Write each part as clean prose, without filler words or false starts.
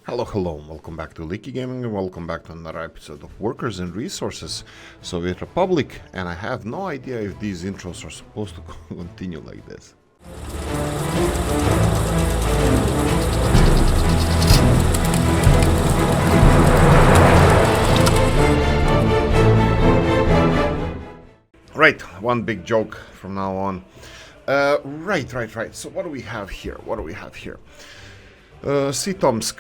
Hello, welcome back to Oolykee Gaming and welcome back to another episode of Workers and Resources, Soviet Republic, and I have no idea if these intros are supposed to continue like this. Right, one big joke from now on. Right. So what do we have here? Sitomsk.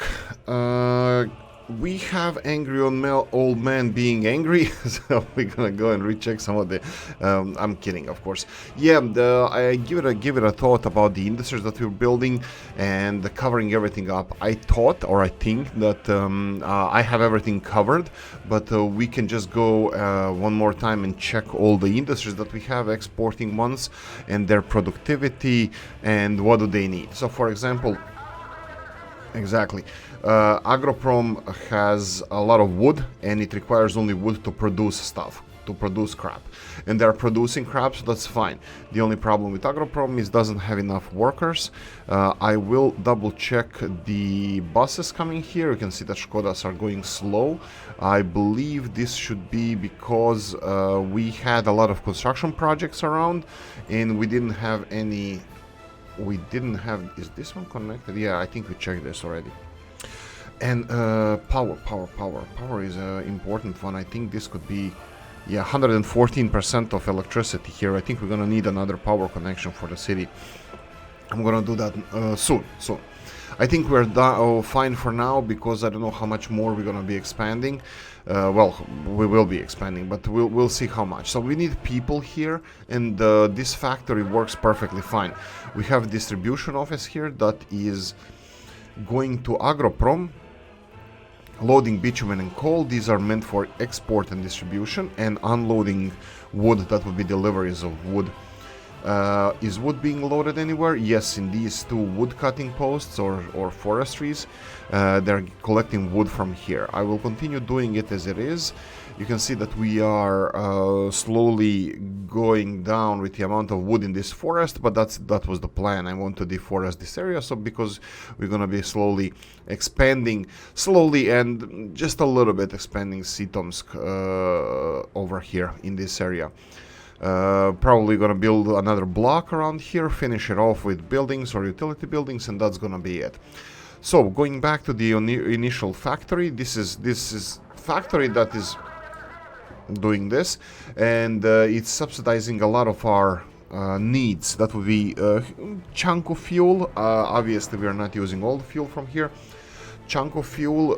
We have angry old man being angry, so we're gonna go and recheck some of the. I'm kidding, of course. Yeah, I give it a thought about the industries that we're building and covering everything up. I think that I have everything covered, but we can just go one more time and check all the industries that we have, exporting ones, and their productivity and what do they need. So, for example. Exactly. Agroprom has a lot of wood and it requires only wood to produce stuff, to produce crap. And they're producing crap, so that's fine. The only problem with Agroprom is doesn't have enough workers. I will double check the buses coming here. You can see that Škodas are going slow. I believe this should be because we had a lot of construction projects around and we didn't have any. Is this one connected? Yeah, I think we checked this already. And power is an important one. I think this could be, 114% of electricity here. I think we're gonna need another power connection for the city. I'm gonna do that soon. I think we're fine for now because I don't know how much more we're gonna be expanding. Well, we will be expanding, but we'll see how much. So we need people here, and this factory works perfectly fine. We have a distribution office here that is going to Agroprom, loading bitumen and coal. These are meant for export and distribution, and unloading wood. That would be deliveries of wood. Is wood being loaded anywhere? Yes, in these two wood cutting posts or forestries. They're collecting wood from here. I will continue doing it as it is. You can see that we are slowly going down with the amount of wood in this forest, but that was the plan. I want to deforest this area, so because we're going to be slowly expanding, and just a little bit expanding Sitomsk over here in this area. Probably gonna build another block around here, finish it off with buildings or utility buildings, and that's gonna be it. So going back to the initial factory, this is factory that is doing this, and it's subsidizing a lot of our needs. That would be chunk of fuel. Obviously we are not using all the fuel from here. Chunk of fuel,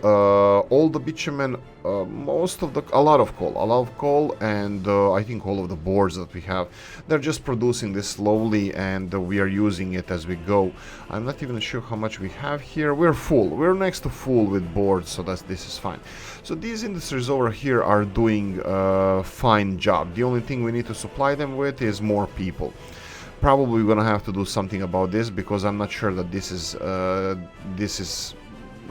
all the bitumen, a lot of coal, and I think all of the boards that we have. They're just producing this slowly, and we are using it as we go. I'm not even sure how much we have here. We're full. We're next to full with boards, so this is fine. So these industries over here are doing a fine job. The only thing we need to supply them with is more people. Probably we're gonna have to do something about this because I'm not sure that this is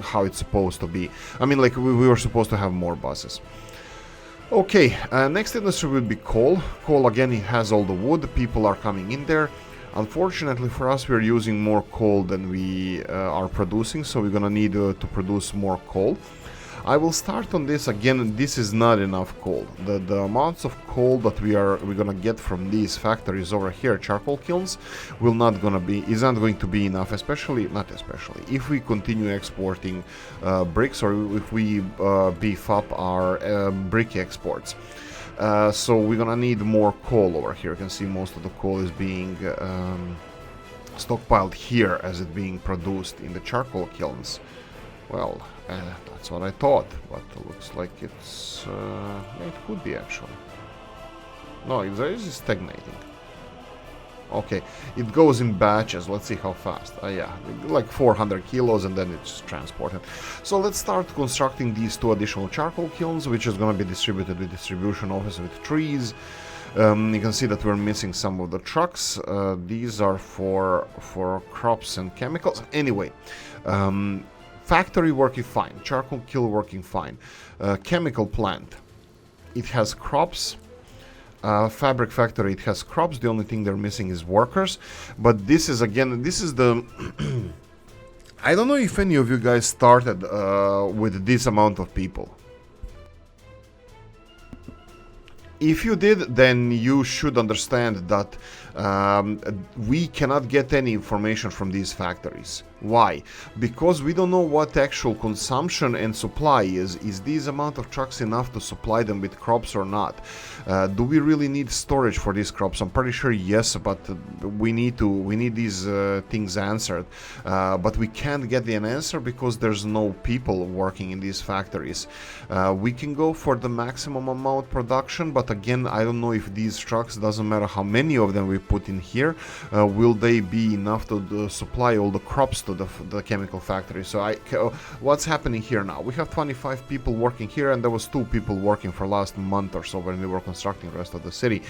how it's supposed to be. I mean, like we were supposed to have more buses. Okay, next industry will be coal. Coal, again, it has all the wood. People are coming in there. Unfortunately for us, we're using more coal than we are producing, so we're gonna need to produce more coal. I will start on this again. This is not enough coal. The amounts of coal that we're gonna get from these factories over here, charcoal kilns, is not going to be enough. Not especially if we continue exporting bricks, or if we beef up our brick exports. So we're gonna need more coal over here. You can see most of the coal is being stockpiled here as it being produced in the charcoal kilns. Well, that's what I thought, but it looks like it could be actually. No, it is stagnating. Okay, it goes in batches. Let's see how fast. Yeah, like 400 kilos, and then it's transported. So let's start constructing these two additional charcoal kilns, which is going to be distributed with distribution office with trees. You can see that we're missing some of the trucks. These are for crops and chemicals. Anyway. Factory working fine, charcoal kiln working fine, chemical plant, it has crops, fabric factory, it has crops. The only thing they're missing is workers, but this is the I don't know if any of you guys started with this amount of people. If you did, then you should understand that we cannot get any information from these factories. Why? Because we don't know what actual consumption and supply is. Is this amount of trucks enough to supply them with crops or not? Do we really need storage for these crops? I'm pretty sure yes, but we need these things answered. But we can't get an answer because there's no people working in these factories. We can go for the maximum amount production, but again, I don't know if these trucks, doesn't matter how many of them we put in here, will they be enough to supply all the crops to the chemical factory. So what's happening here now? We have 25 people working here, and there was 2 people working for last month or so when we were constructing the rest of the city.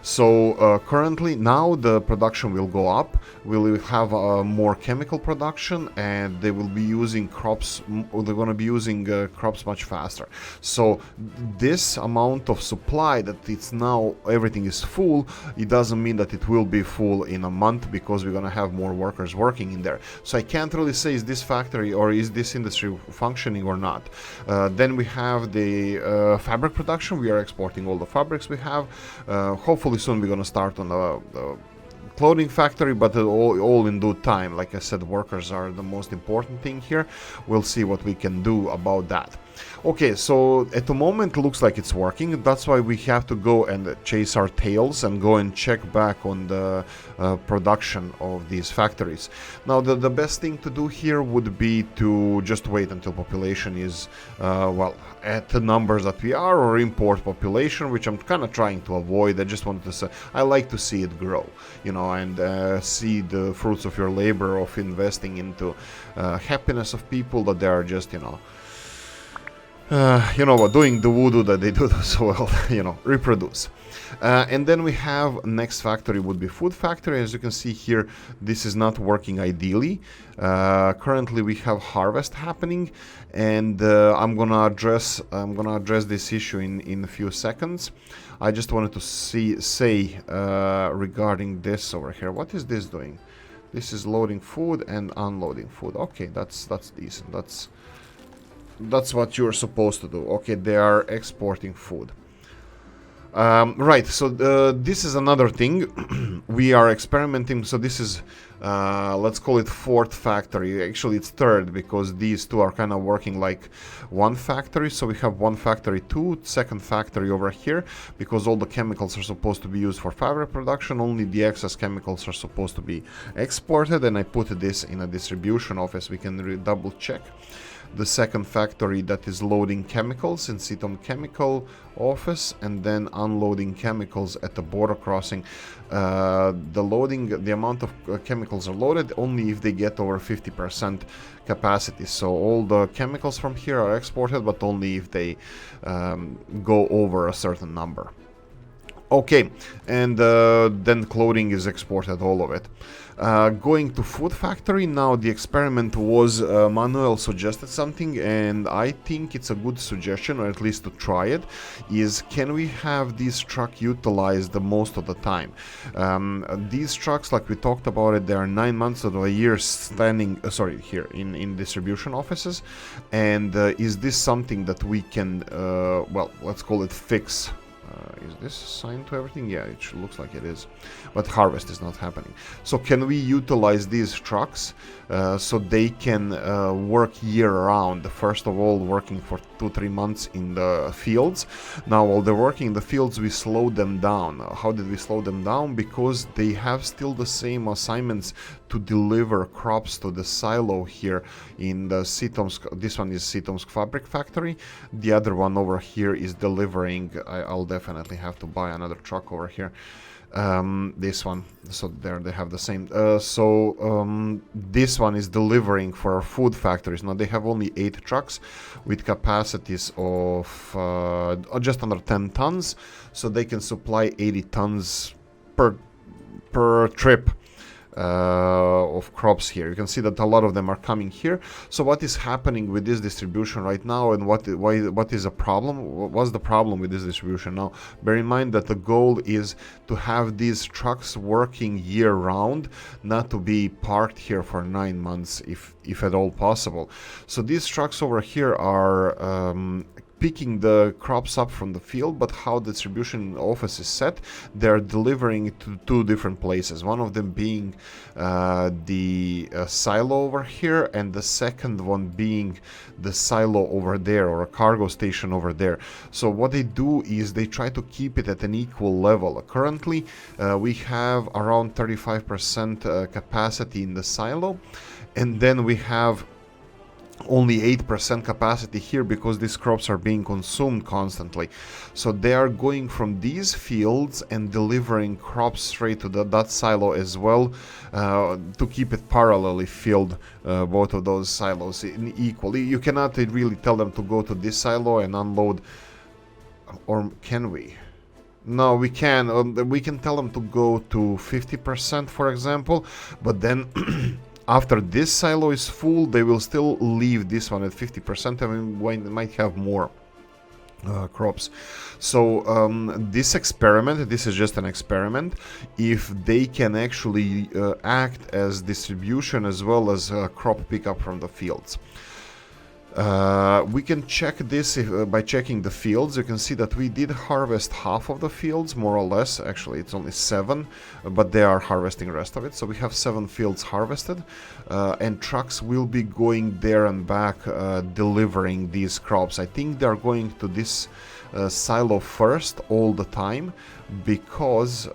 So currently now the production will go up. We'll have more chemical production, and they will be using crops. They're going to be using crops much faster. So this amount of supply that it's now everything is full, it doesn't mean that it will be full in a month, because we're going to have more workers working in there. So I can't really say is this factory or is this industry functioning or not. Then we have the fabric production. We are exporting all the fabrics we have. Hopefully soon we're going to start on the clothing factory, but all in due time. Like I said, workers are the most important thing here. We'll see what we can do about that. Okay, so at the moment it looks like it's working. That's why we have to go and chase our tails and go and check back on the production of these factories. Now the best thing to do here would be to just wait until population is well, at the numbers that we are, or import population, which I'm kind of trying to avoid. I just wanted to say I like to see it grow, you know, and see the fruits of your labor of investing into happiness of people, that they are just, you know, what, doing the voodoo that they do so well, you know, reproduce. And then we have next factory would be food factory. As you can see here, this is not working ideally. Currently we have harvest happening, and I'm gonna address this issue in a few seconds. I just wanted to say regarding this over here. What is this doing? This is loading food and unloading food. Okay, that's decent. That's what you're supposed to do. Okay, they are exporting food. Right, so this is another thing. We are experimenting. So this is, let's call it 4th factory. Actually, it's 3rd, because these 2 are kind of working like one factory. So we have 1 factory 2, 2nd factory over here, because all the chemicals are supposed to be used for fabric production. Only the excess chemicals are supposed to be exported, and I put this in a distribution office. We can double check. The 2nd factory that is loading chemicals in Sitom chemical office, and then unloading chemicals at the border crossing. The amount of chemicals are loaded only if they get over 50% capacity. So all the chemicals from here are exported, but only if they go over a certain number. Okay, and then clothing is exported, all of it. Going to food factory, now the experiment was, Manuel suggested something, and I think it's a good suggestion, or at least to try it, is can we have this truck utilized the most of the time? These trucks, like we talked about it, they are 9 months of a year standing, here in distribution offices, and is this something that we can, well, let's call it fix? Is this assigned to everything? Yeah, it looks like it is, but harvest is not happening. So can we utilize these trucks so they can work year-round? First of all, working for 2-3 months in the fields. Now, while they're working in the fields, we slowed them down. How did we slow them down? Because they have still the same assignments to deliver crops to the silo here in the Sitomsk. This one is Sitomsk fabric factory. The other one over here is delivering. I'll definitely have to buy another truck over here. This one, so there they have the same. This one is delivering for our food factories. Now they have only 8 trucks with capacities of just under 10 tons, so they can supply 80 tons per trip. of crops here. You can see that a lot of them are coming here. So what is happening with this distribution right now, and what is a problem? What's the problem with this distribution now? Bear in mind that the goal is to have these trucks working year round, not to be parked here for 9 months if at all possible. So these trucks over here are picking the crops up from the field, but how the distribution office is set, they're delivering it to 2 different places. One of them being the silo over here, and the second one being the silo over there, or a cargo station over there. So what they do is they try to keep it at an equal level. Currently we have around 35% capacity in the silo, and then we have only 8% capacity here because these crops are being consumed constantly. So they are going from these fields and delivering crops straight to that silo as well, to keep it parallelly filled, both of those silos equally. You cannot really tell them to go to this silo and unload, or can we? No, we can. We can tell them to go to 50%, for example, but then after this silo is full, they will still leave this one at 50%. I mean, they might have more crops. So this experiment, this is just an experiment, if they can actually act as distribution as well as crop pickup from the fields. We can check this by checking the fields. You can see that we did harvest half of the fields, more or less. Actually, it's only 7, but they are harvesting the rest of it. So we have 7 fields harvested, and trucks will be going there and back, delivering these crops. I think they're going to this silo first all the time, because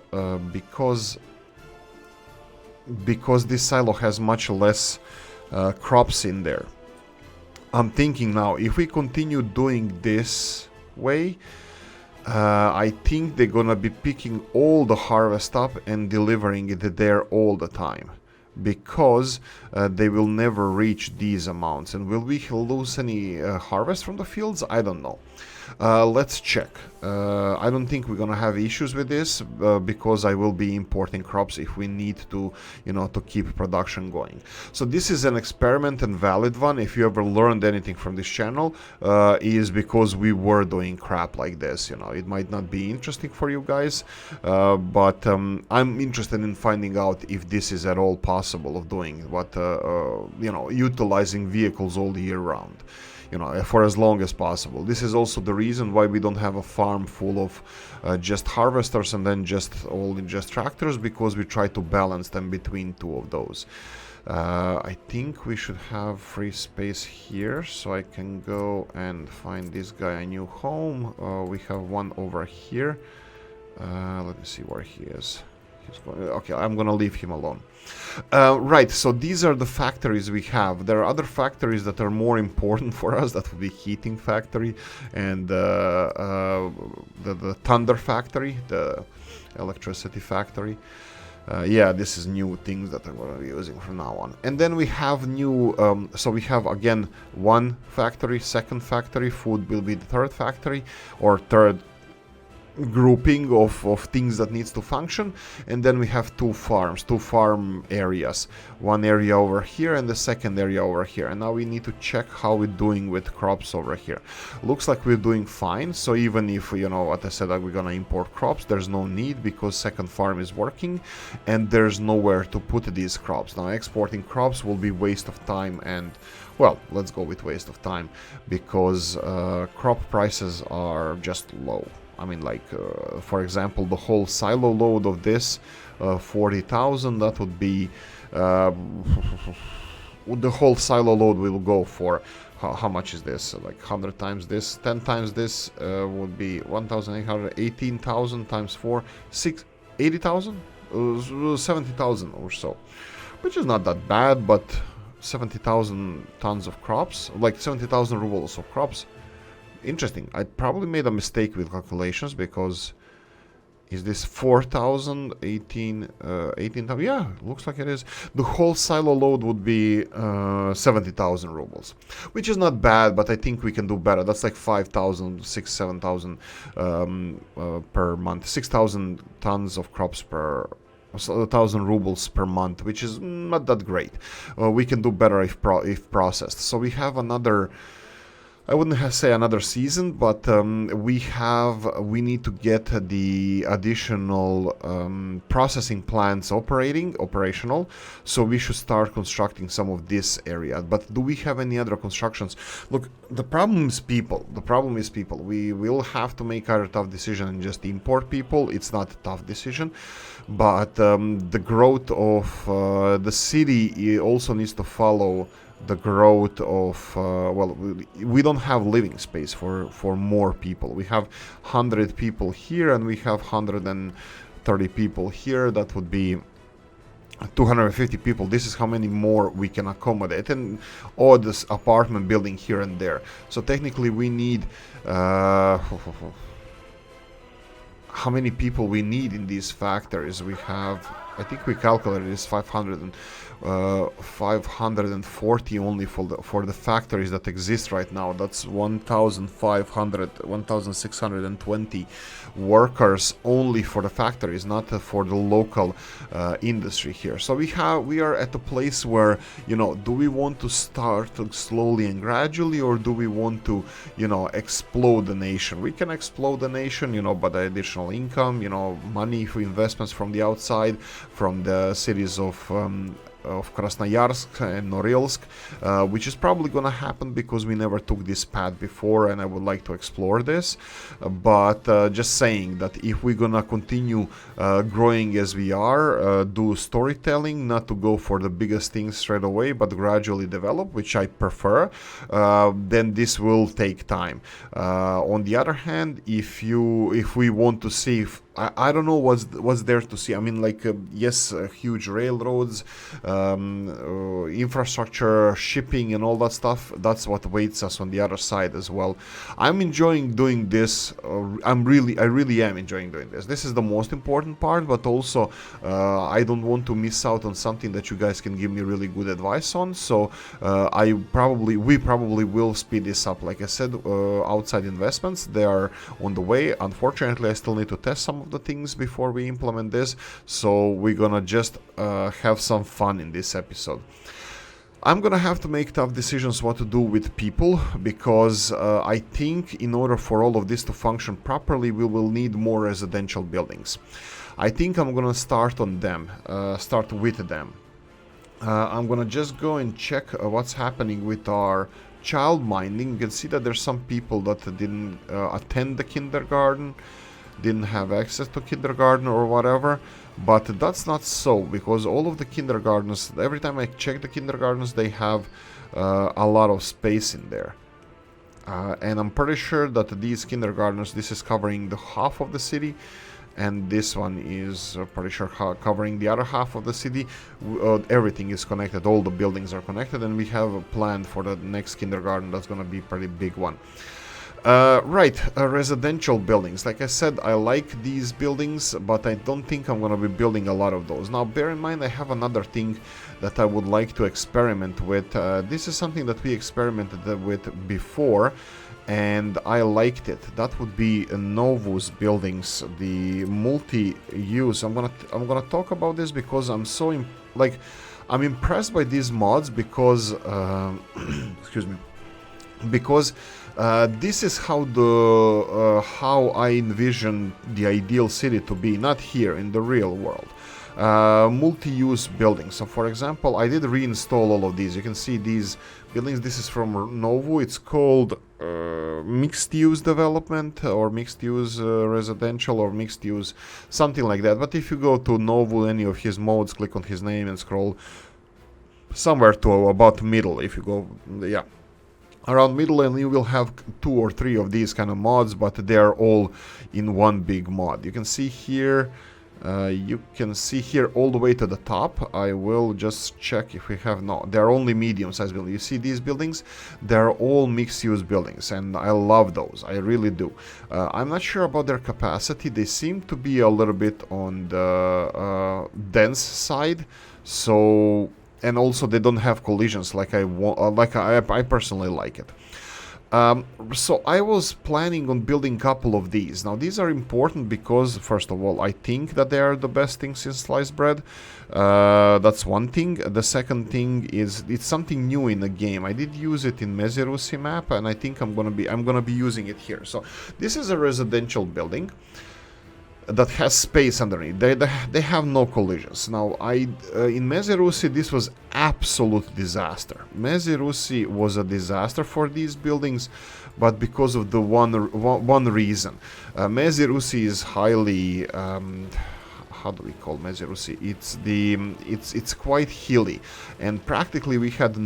this silo has much less crops in there. I'm thinking now, if we continue doing this way, I think they're gonna be picking all the harvest up and delivering it there all the time, because they will never reach these amounts. And will we lose any harvest from the fields? I don't know. Let's check. I don't think we're gonna have issues with this, because I will be importing crops if we need to, to keep production going. So this is an experiment and valid one. If you ever learned anything from this channel, is because we were doing crap like this. It might not be interesting for you guys, but I'm interested in finding out if this is at all possible of doing what, utilizing vehicles all year round, for as long as possible. This is also the reason why we don't have a farm full of just harvesters and then just tractors, because we try to balance them between 2 of those. I think we should have free space here, so I can go and find this guy a new home. We have one over here. Let me see where he is. Okay, I'm gonna leave him alone. Right, so these are the factories we have. There are other factories that are more important for us. That would be heating factory and the thunder factory, the electricity factory. Yeah, this is new things that I'm going to be using from now on. And then we have new, so we have again 1 factory, 2nd factory, food will be the 3rd factory, or 3rd grouping of things that needs to function. And then we have 2 farm areas, 1 area over here and the 2nd area over here. And now we need to check how we're doing with crops over here. Looks like we're doing fine. So even if, what I said, that we're gonna import crops, there's no need, because 2nd farm is working and there's nowhere to put these crops. Now exporting crops will be waste of time, and well, let's go with waste of time, because crop prices are just low. I mean, like, for example, the whole silo load of this, 40,000, that would be, the whole silo load will go for, how much is this? Like 100 times this, 10 times this, would be 1,800, 18,000 times 4, 80,000? 70,000 or so, which is not that bad, but 70,000 tons of crops, like 70,000 rubles of crops. Interesting. I probably made a mistake with calculations, because is this 4,000, 18,000? Yeah, looks like it is. The whole silo load would be 70,000 rubles, which is not bad, but I think we can do better. That's like 5,000, 6,000, 7,000 per month. 6,000 tons of crops per 1,000 rubles per month, which is not that great. We can do better if processed. So we have another, I wouldn't say another season, but we need to get the additional processing plants operational. So we should start constructing some of this area. But do we have any other constructions? Look, the problem is people. We will have to make a tough decision and just import people. It's not a tough decision, but the growth of the city also needs to follow the growth of well, we don't have living space for more people. We have 100 people here and we have 130 people here. That would be 250 people. This is how many more we can accommodate, and all this apartment building here and there. So technically we need how many people we need in these factories. We have, I think we calculated this 540 only for the factories that exist right now. That's 1,620 workers only for the factories, not for the local industry here. So we are at a place where, you know, do we want to start slowly and gradually, or do we want to, you know, explode the nation? We can explode the nation, you know, by the additional income, you know, money for investments from the outside, from the cities of Krasnoyarsk and Norilsk, which is probably gonna happen because we never took this path before, and I would like to explore this. But just saying that if we're gonna continue growing as we are, do storytelling, not to go for the biggest things straight away, but gradually develop, which I prefer, then this will take time. On the other hand, if we want to see if I don't know what's there to see. I mean, like, yes, huge railroads, infrastructure, shipping, and all that stuff. That's what waits us on the other side as well. I'm enjoying doing this. I really am enjoying doing this. This is the most important part, but also I don't want to miss out on something that you guys can give me really good advice on. So we probably will speed this up. Like I said, outside investments, they are on the way. Unfortunately, I still need to test some of the things before we implement this, so we're gonna just have some fun in this episode. I'm gonna have to make tough decisions what to do with people, because I think in order for all of this to function properly, we will need more residential buildings. I think I'm gonna start with them. I'm gonna just go and check what's happening with our child minding. You can see that there's some people that didn't attend the kindergarten, didn't have access to kindergarten or whatever, but that's not so, because all of the kindergartens, every time I check the kindergartens, they have a lot of space in there. And I'm pretty sure that these kindergartens, this is covering the half of the city, and this one is pretty sure covering the other half of the city. Everything is connected, all the buildings are connected, and we have a plan for the next kindergarten that's going to be a pretty big one. Residential buildings. Like I said, I like these buildings, but I don't think I'm gonna be building a lot of those. Now, bear in mind, I have another thing that I would like to experiment with. This is something that we experimented with before, and I liked it. That would be Novus buildings, the multi-use. I'm gonna talk about this because I'm so I'm impressed by these mods because excuse me, because this is how I envision the ideal city to be, not here in the real world. Multi-use buildings. So, for example, I did reinstall all of these. You can see these buildings. This is from Novu. It's called mixed-use development, or mixed-use residential, or mixed-use something like that. But if you go to Novu, any of his modes, click on his name and scroll somewhere to about middle. If you go, yeah, around middle, and you will have 2 or 3 of these kind of mods, but they are all in one big mod. You can see here all the way to the top. I will just check if we have. No, they're only medium-sized buildings. You see these buildings? They're all mixed-use buildings, and I love those. I really do. I'm not sure about their capacity. They seem to be a little bit on the dense side, so. And also they don't have collisions like I personally like it. So I was planning on building a couple of these. Now these are important because, first of all, I think that they are the best things in sliced bread. That's one thing. The second thing is it's something new in the game. I did use it in Yeniseisk map, and I think I'm gonna be using it here. So this is a residential building that has space underneath. They have no collisions. Now, in Yeniseisk this was absolute disaster. Yeniseisk was a disaster for these buildings, but because of the one reason. Yeniseisk is highly how do we call Yeniseisk? It's quite hilly, and practically we had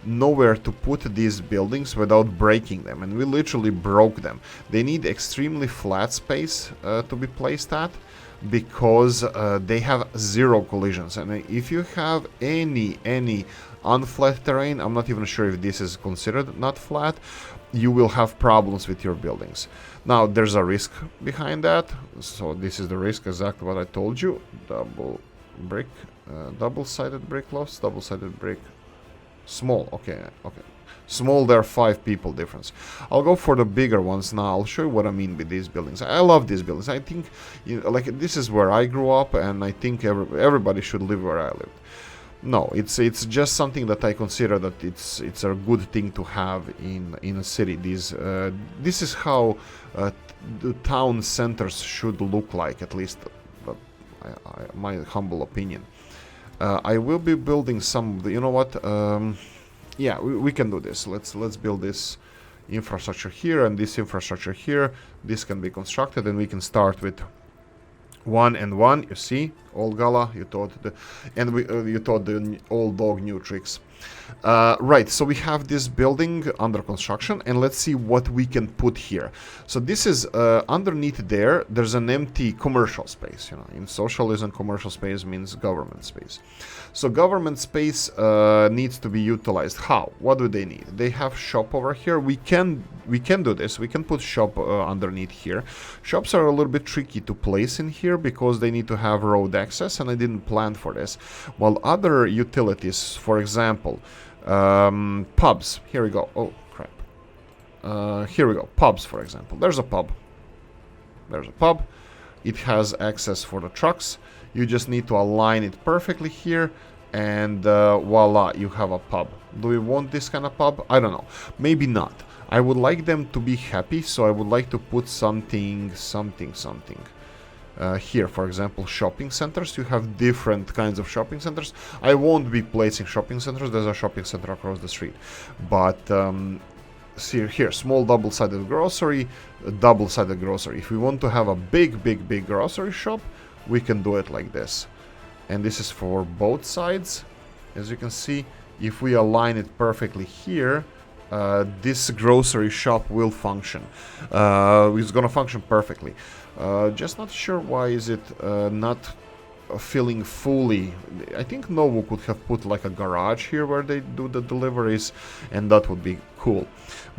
nowhere to put these buildings without breaking them, and we literally broke them. They need extremely flat space to be placed at, because they have zero collisions. And if you have any unflat terrain, I'm not even sure if this is considered not flat, you will have problems with your buildings. Now there's a risk behind that, so this is the risk, exactly what I told you. Double brick, double-sided brick loss, double-sided brick. Small, okay. Small, there are 5 people difference. I'll go for the bigger ones now. I'll show you what I mean with these buildings. I love these buildings. I think, like, this is where I grew up, and I think everybody should live where I lived. No, it's just something that I consider that it's a good thing to have in a city. This is how the town centers should look like, at least my humble opinion. I will be building some. You know what? Yeah, we can do this. Let's build this infrastructure here and this infrastructure here. This can be constructed, and we can start with 1 and 1. You see, old Gala. You taught the old dog new tricks. Right, so we have this building under construction, and let's see what we can put here. So this is underneath there's an empty commercial space. You know, in socialism, commercial space means government space. So government space needs to be utilized. How? What do they need? They have shop over here. We can do this. We can put shop underneath here. Shops are a little bit tricky to place in here because they need to have road access, and I didn't plan for this. While other utilities, for example, pubs. Here we go. Oh, crap. Here we go. Pubs, for example. There's a pub. It has access for the trucks. You just need to align it perfectly here, and voila, you have a pub. Do we want this kind of pub? I don't know. Maybe not. I would like them to be happy, so I would like to put something. Here, for example, shopping centers. You have different kinds of shopping centers. I won't be placing shopping centers. There's a shopping center across the street. But see here, small double-sided grocery, double-sided grocery. If we want to have a big grocery shop, we can do it like this. And this is for both sides. As you can see, if we align it perfectly here, this grocery shop will function. It's gonna function perfectly. Just not sure why is it not filling fully. I think Novo could have put like a garage here where they do the deliveries, and that would be cool.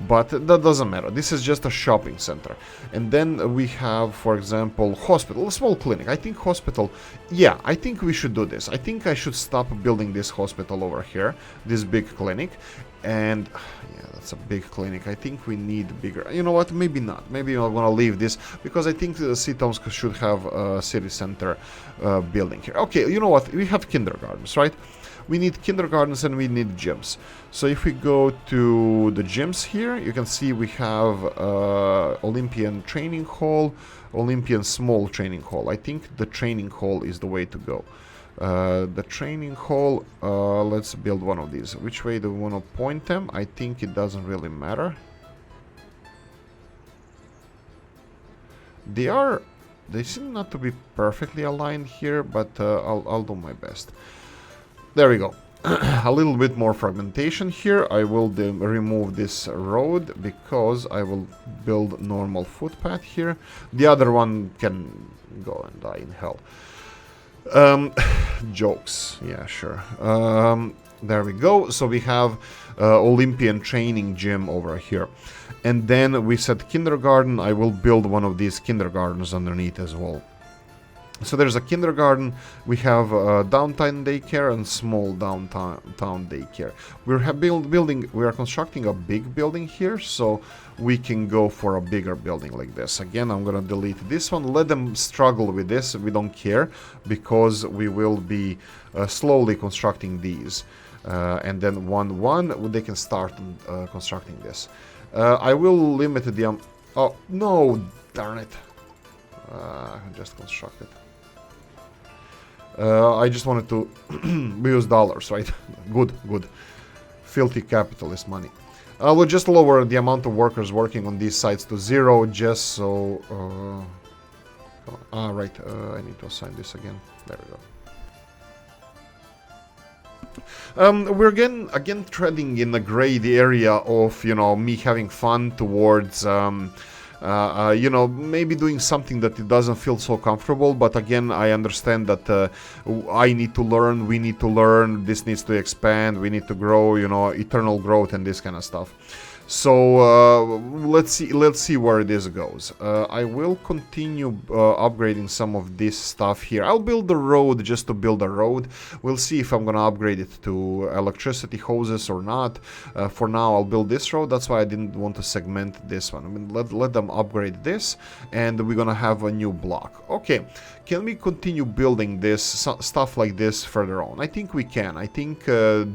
But that doesn't matter. This is just a shopping center. And then we have, for example, hospital, a small clinic. I think hospital, yeah, I think we should do this. I think I should stop building this hospital over here, this big clinic. And yeah, that's a big clinic. I think we need bigger. You know what? Maybe not. Maybe I'm gonna leave this because I think the Tomsk should have a city center building here. Okay, you know what? We have kindergartens, right? We need kindergartens and we need gyms. So if we go to the gyms here, you can see we have Olympian training hall, Olympian small training hall. I think the training hall is the way to go. The training hall, let's build one of these. Which way do we want to point them? I think it doesn't really matter. They seem not to be perfectly aligned here, but I'll do my best. There we go. A little bit more fragmentation here. I will remove this road because I will build normal footpath here. The other one can go and die in hell. Jokes. Yeah, sure. There we go. So we have Olympian training gym over here. And then we said kindergarten. I will build one of these kindergartens underneath as well. So there's a kindergarten, we have a downtown daycare and small downtown daycare. We are constructing a big building here, so we can go for a bigger building like this. Again, I'm gonna delete this one, let them struggle with this, we don't care, because we will be slowly constructing these. And then they can start constructing this. I will limit the... oh, no, darn it. Just construct it. I just wanted to use dollars, right? Good. Filthy capitalist money. I will just lower the amount of workers working on these sites to 0, just so... right, I need to assign this again. There we go. We're again treading in a gray area of, you know, me having fun towards... you know, maybe doing something that it doesn't feel so comfortable, but again, I understand that I need to learn, we need to learn, this needs to expand, we need to grow, you know, eternal growth and this kind of stuff. So let's see where this goes. I will continue upgrading some of this stuff here. I'll build the road just to build a road. We'll see if I'm gonna upgrade it to electricity hoses or not. For now, I'll build this road. That's why I didn't want to segment this one. I mean, let them upgrade this, and we're gonna have a new block. Okay, can we continue building this stuff like this further on? I think we can. I think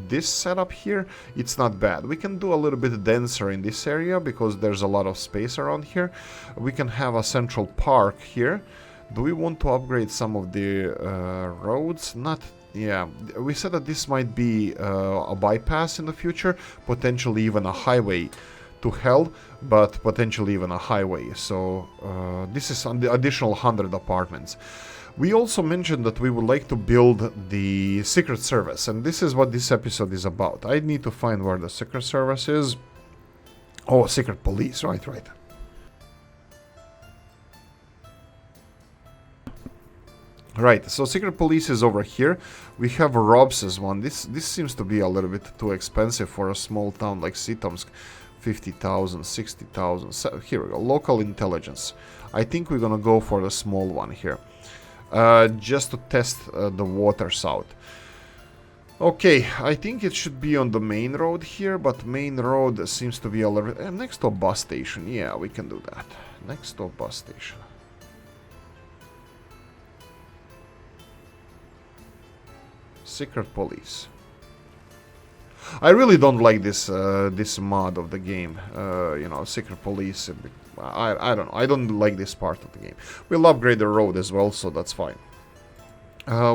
this setup here, it's not bad. We can do a little bit denser in this area because there's a lot of space around here. We can have a central park here. Do we want to upgrade some of the roads? Not... yeah, we said that this might be a bypass in the future, potentially even a highway to hell, but potentially even a highway. So this is on the additional 100 apartments. We also mentioned that we would like to build the Secret Service, and this is what this episode is about. I need to find where the Secret Service is. Oh, Secret Police, right. Right, so Secret Police is over here. We have Robs's one. This seems to be a little bit too expensive for a small town like Sitomsk. 50,000, 60,000. So here we go, local intelligence. I think we're gonna go for the small one here. Just to test the waters out. Okay, I think it should be on the main road here, but main road seems to be a little bit... next to a bus station, yeah, we can do that. Next to a bus station. Secret Police. I really don't like this this mod of the game, you know, Secret Police. I don't know, I don't like this part of the game. We'll upgrade the road as well, so that's fine.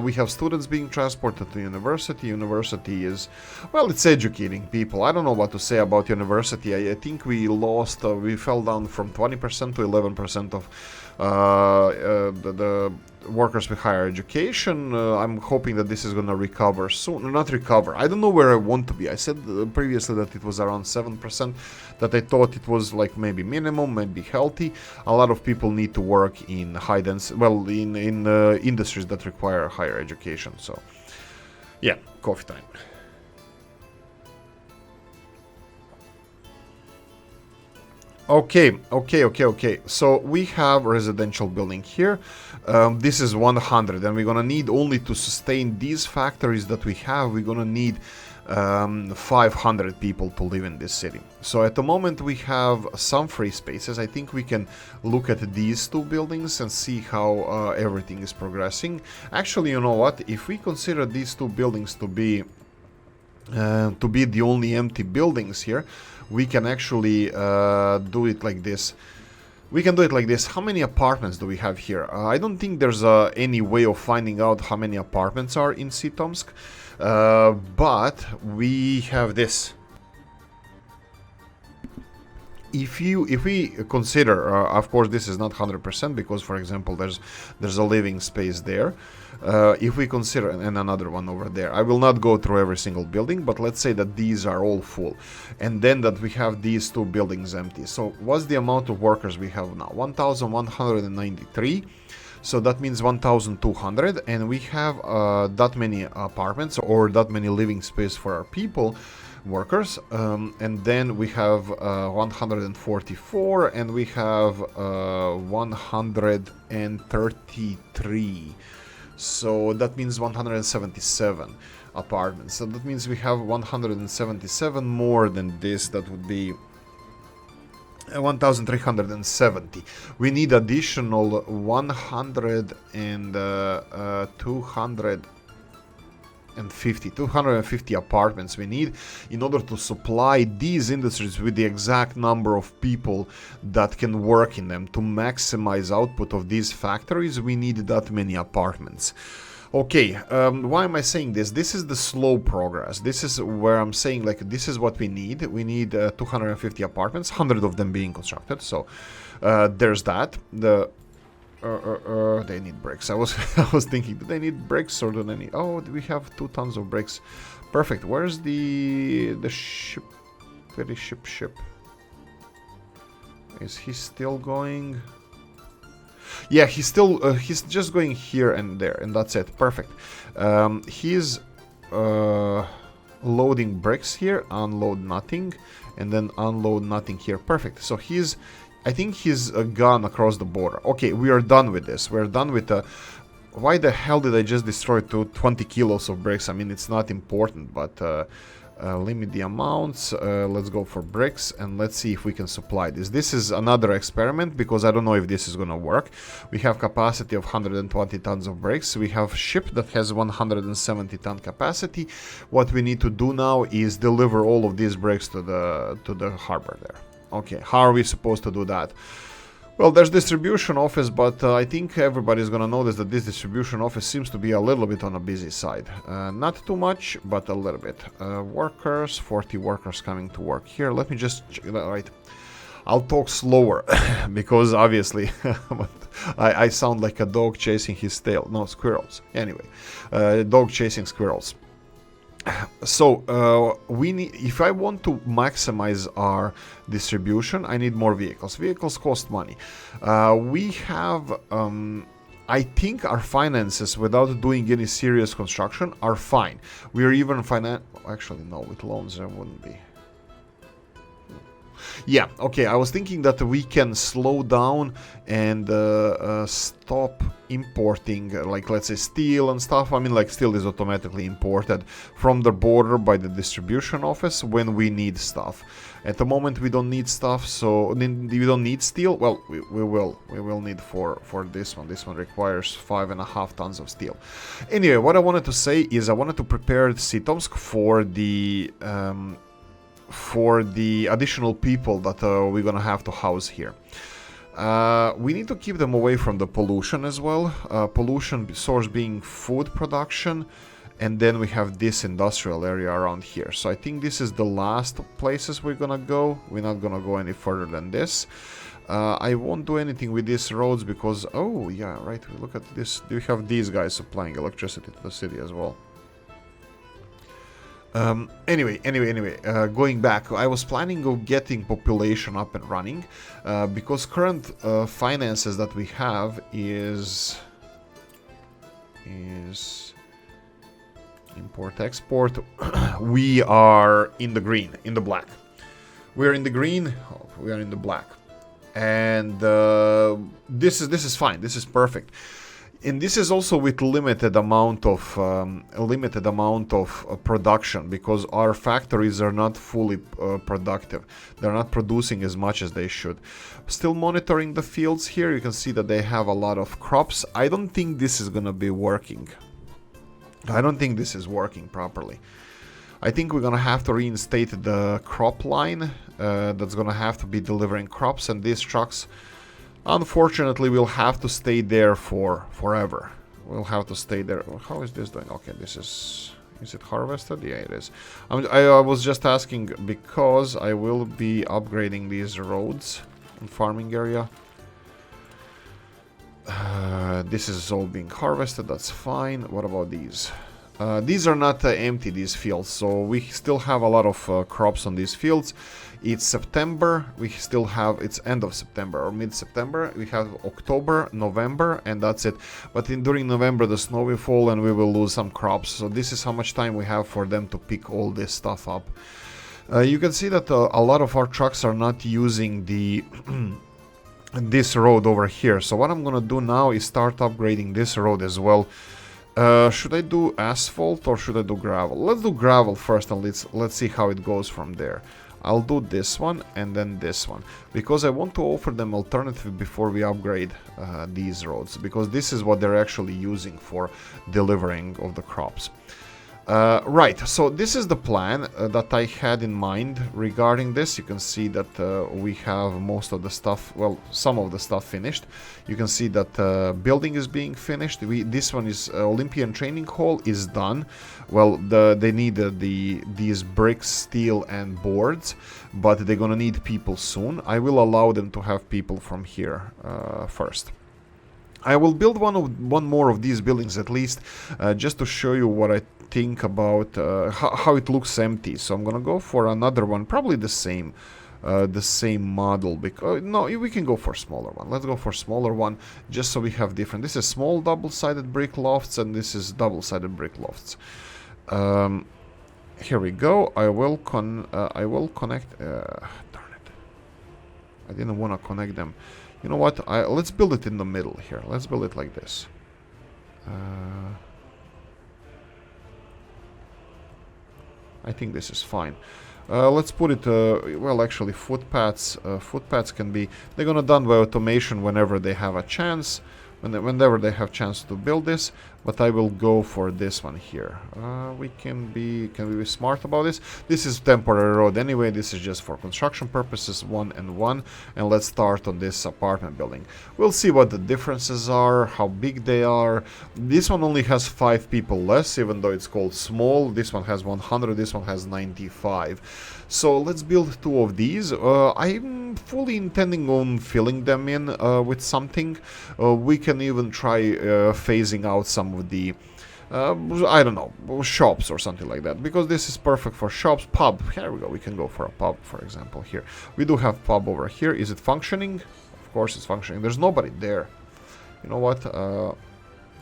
We have students being transported to university. University is, well, it's educating people. I don't know what to say about university. I think we lost, we fell down from 20% to 11% of the workers with higher education. I'm hoping that this is going to recover soon. Not recover. I don't know where I want to be. I said previously that it was around 7%, that I thought it was like maybe minimum, maybe healthy. A lot of people need to work in high density, well, in industries that require higher education. So, yeah, coffee time. Okay. So we have residential building here. This is 100, and we're gonna need only to sustain these factories that we have. We're gonna need 500 people to live in this city. So at the moment we have some free spaces. I think we can look at these two buildings and see how everything is progressing. Actually, you know what? If we consider these two buildings to be the only empty buildings here, we can actually do it like this. We can do it like this. How many apartments do we have here? I don't think there's any way of finding out how many apartments are in Sitomsk, but we have this. If we consider, of course, this is not 100% because, for example, there's a living space there. If we consider, and another one over there, I will not go through every single building, but let's say that these are all full, and then that we have these two buildings empty. So what's the amount of workers we have now? 1,193. So that means 1,200, and we have that many apartments or that many living space for our people. workers, and then we have 144, and we have 133. So that means 177 apartments. So that means we have 177 more than this. That would be 1,370. We need additional 100 and 250 apartments we need in order to supply these industries with the exact number of people that can work in them. To maximize output of these factories, we need that many apartments. Okay, why am I saying this? This is the slow progress. This is where I'm saying, like, this is what we need. We need 250 apartments, 100 of them being constructed. So there's that. They need bricks. I was thinking, do they need bricks or do they need... Oh, we have 2 tons of bricks. Perfect. Where's the ship? Very ship. Is he still going? Yeah, he's just going here and there, and that's it. Perfect. He's loading bricks here, unload nothing, and then unload nothing here. Perfect. So I think he's gone across the border. Okay, we are done with this. We're done with the... Why the hell did I just destroy 20 kilos of bricks? I mean, it's not important, but limit the amounts. Let's go for bricks, and let's see if we can supply this. This is another experiment, because I don't know if this is gonna work. We have capacity of 120 tons of bricks. We have ship that has 170 ton capacity. What we need to do now is deliver all of these bricks to the harbor there. Okay, how are we supposed to do that? Well, there's distribution office, but I think everybody's gonna notice that this distribution office seems to be a little bit on a busy side. Not too much, but a little bit. Workers, 40 workers coming to work here. Let me just... Right. I'll talk slower, because obviously I sound like a dog chasing his tail. No, squirrels. Anyway, dog chasing squirrels. So we need, if I want to maximize our distribution, I need more vehicles. Vehicles cost money. We have, I think our finances, without doing any serious construction, are fine. We are even actually no, with loans there wouldn't be. Yeah, okay, I was thinking that we can slow down and stop importing, like, let's say, steel and stuff. I mean, like, steel is automatically imported from the border by the distribution office when we need stuff. At the moment, we don't need stuff, so we don't need steel. Well, we will need for this one. This one requires 5.5 tons of steel. Anyway, what I wanted to say is I wanted to prepare Sitomsk for the additional people that we're gonna have to house here. We need to keep them away from the pollution as well. Pollution source being food production, and then we have this industrial area around here. So I think this is the last places we're gonna go. We're not gonna go any further than this. I won't do anything with these roads because... Oh, yeah, right, look at this. Do we have these guys supplying electricity to the city as well? Anyway, going back, I was planning on getting population up and running, because current finances that we have is import-export. We are in the green, in the black. We're in the green, we are in the black. And this is fine, this is perfect. And this is also with limited amount of production, because our factories are not fully productive. They're not producing as much as they should. Still monitoring the fields here. You can see that they have a lot of crops. I don't think this is gonna be working. I don't think this is working properly. I think we're gonna have to reinstate the crop line that's gonna have to be delivering crops, and these trucks, unfortunately, we'll have to stay there for forever. We'll have to stay there. How is this doing? Okay, this is it harvested? Yeah, it is. I was just asking because I will be upgrading these roads in farming area. This is all being harvested, that's fine. What about these? These are not empty, these fields, so we still have a lot of crops on these fields. It's September, we still have, it's end of September or mid-September, we have October, November, and that's it. But during November the snow will fall and we will lose some crops, so this is how much time we have for them to pick all this stuff up. You can see that a lot of our trucks are not using the this road over here. So what I'm gonna do now is start upgrading this road as well. Should I do asphalt or should I do gravel? Let's do gravel first, and let's see how it goes from there. I'll do this one and then this one, because I want to offer them alternative before we upgrade these roads, because this is what they're actually using for delivering of the crops. Right, so this is the plan that I had in mind regarding this. You can see that we have most of the stuff, well, some of the stuff finished. You can see that building is being finished. This one is Olympian Training Hall is done. Well, they needed these bricks, steel and boards, but they're gonna need people soon. I will allow them to have people from here first. I will build one more of these buildings at least, just to show you what I think about how it looks empty. So I'm gonna go for another one, probably the same model, because no, we can go for smaller one. Let's go for smaller one, just so we have different. This is small double-sided brick lofts, and this is double-sided brick lofts. Here we go. I will connect. Darn it! I didn't want to connect them. You know what? Let's build it in the middle here. Let's build it like this. I think this is fine. Let's put it, well, actually, footpaths can be, they're gonna done by automation whenever they have a chance, whenever they have chance to build this, but I will go for this one here. Can we be smart about this? This is temporary road anyway, this is just for construction purposes, 1 and 1, and let's start on this apartment building. We'll see what the differences are, how big they are. This one only has 5 people less, even though it's called small. This one has 100, this one has 95. So let's build 2 of these. I'm fully intending on filling them in with something. We can even try phasing out some of the I don't know, shops or something like that, because this is perfect for shops. Pub, here we go, we can go for a pub, for example. Here we do have pub over here. Is it functioning? Of course it's functioning. There's nobody there. You know what,